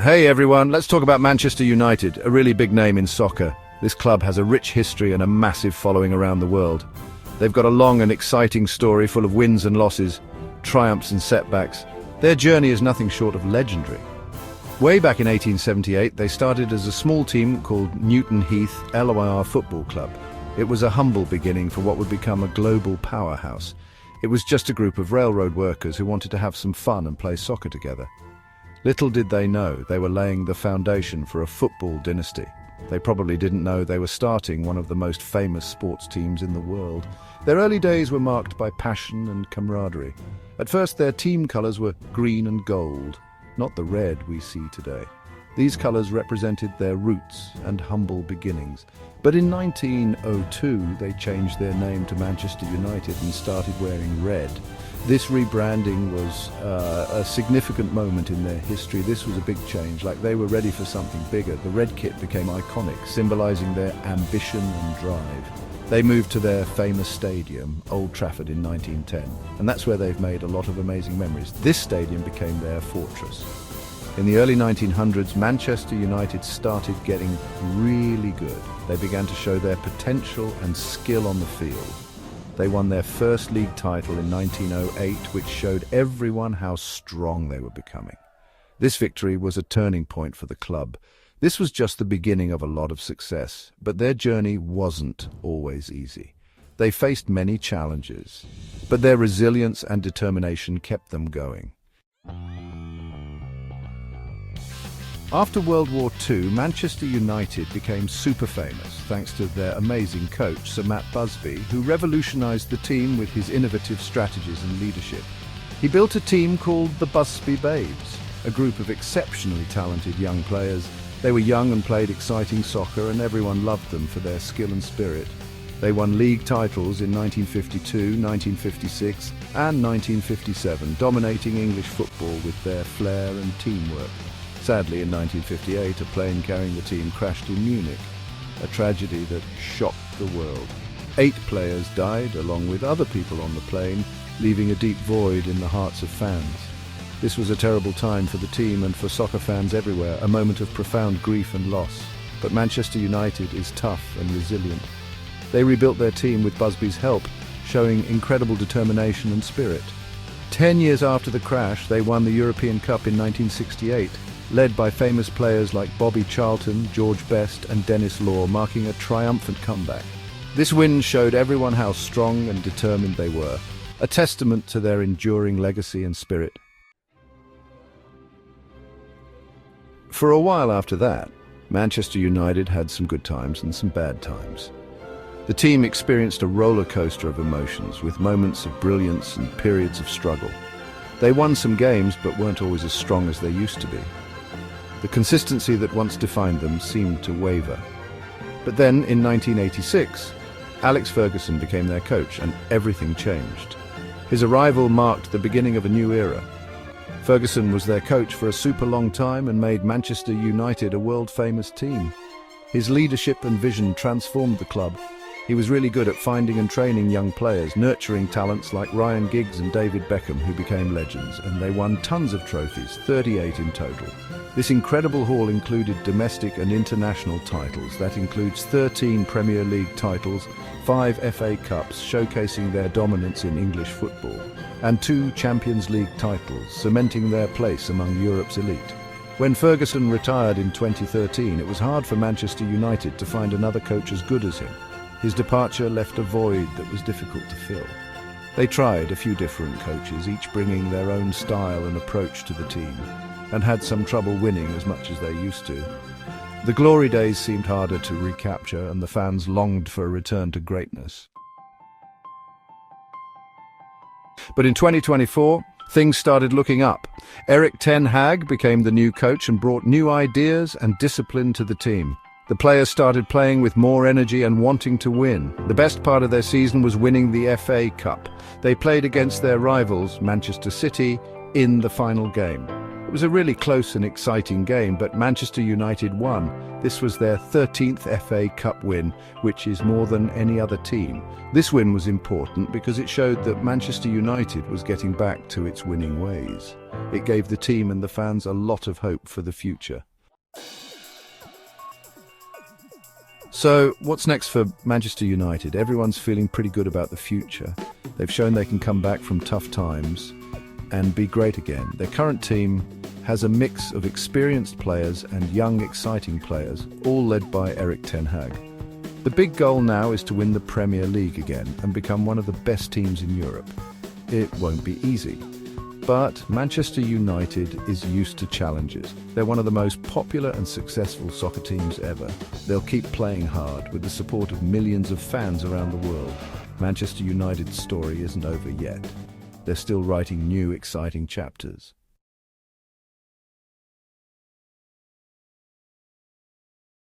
Hey everyone, let's talk about Manchester United, a really big name in soccer. This club has a rich history and a massive following around the world. They've got a long and exciting story full of wins and losses, triumphs and setbacks. Their journey is nothing short of legendary. Way back in 1878, they started as a small team called Newton Heath LOIR Football Club. It was a humble beginning for what would become a global powerhouse. It was just a group of railroad workers who wanted to have some fun and play soccer together. Little did they know they were laying the foundation for a football dynasty. They probably didn't know they were starting one of the most famous sports teams in the world. Their early days were marked by passion and camaraderie. At first, their team colours were green and gold, not the red we see today. These colours represented their roots and humble beginnings. But in 1902, they changed their name to Manchester United and started wearing red. This rebranding was a significant moment in their history. This was a big change, like they were ready for something bigger. The red kit became iconic, symbolising their ambition and drive. They moved to their famous stadium, Old Trafford, in 1910, and that's where they've made a lot of amazing memories. This stadium became their fortress. In the early 1900s, Manchester United started getting really good. They began to show their potential and skill on the field. They won their first league title in 1908, which showed everyone how strong they were becoming. This victory was a turning point for the club. This was just the beginning of a lot of success, but their journey wasn't always easy. They faced many challenges, but their resilience and determination kept them going. After World War II, Manchester United became super famous thanks to their amazing coach, Sir Matt Busby, who revolutionised the team with his innovative strategies and leadership. He built a team called the Busby Babes, a group of exceptionally talented young players. They were young and played exciting soccer, and everyone loved them for their skill and spirit. They won league titles in 1952, 1956 and 1957, dominating English football with their flair and teamwork. Sadly, in 1958, a plane carrying the team crashed in Munich, a tragedy that shocked the world. 8 players died, along with other people on the plane, leaving a deep void in the hearts of fans. This was a terrible time for the team and for soccer fans everywhere, a moment of profound grief and loss. But Manchester United is tough and resilient. They rebuilt their team with Busby's help, showing incredible determination and spirit. 10 years after the crash, they won the European Cup in 1968, led by famous players like Bobby Charlton, George Best and Dennis Law, marking a triumphant comeback. This win showed everyone how strong and determined they were, a testament to their enduring legacy and spirit. For a while after that, Manchester United had some good times and some bad times. The team experienced a roller coaster of emotions, with moments of brilliance and periods of struggle. They won some games but weren't always as strong as they used to be. The consistency that once defined them seemed to waver. But then, in 1986, Alex Ferguson became their coach and everything changed. His arrival marked the beginning of a new era. Ferguson was their coach for a super long time and made Manchester United a world-famous team. His leadership and vision transformed the club. He was really good at finding and training young players, nurturing talents like Ryan Giggs and David Beckham, who became legends, and they won tons of trophies, 38 in total. This incredible haul included domestic and international titles. That includes 13 Premier League titles, 5 FA Cups, showcasing their dominance in English football, and 2 Champions League titles, cementing their place among Europe's elite. When Ferguson retired in 2013, it was hard for Manchester United to find another coach as good as him. His departure left a void that was difficult to fill. They tried a few different coaches, each bringing their own style and approach to the team, and had some trouble winning as much as they used to. The glory days seemed harder to recapture, and the fans longed for a return to greatness. But in 2024, things started looking up. Erik ten Hag became the new coach and brought new ideas and discipline to the team. The players started playing with more energy and wanting to win. The best part of their season was winning the FA Cup. They played against their rivals, Manchester City, in the final game. It was a really close and exciting game, but Manchester United won. This was their 13th FA Cup win, which is more than any other team. This win was important because it showed that Manchester United was getting back to its winning ways. It gave the team and the fans a lot of hope for the future. So, what's next for Manchester United? Everyone's feeling pretty good about the future. They've shown they can come back from tough times and be great again. Their current team has a mix of experienced players and young, exciting players, all led by Erik ten Hag. The big goal now is to win the Premier League again and become one of the best teams in Europe. It won't be easy, but Manchester United is used to challenges. They're one of the most popular and successful soccer teams ever. They'll keep playing hard with the support of millions of fans around the world. Manchester United's story isn't over yet. They're still writing new, exciting chapters.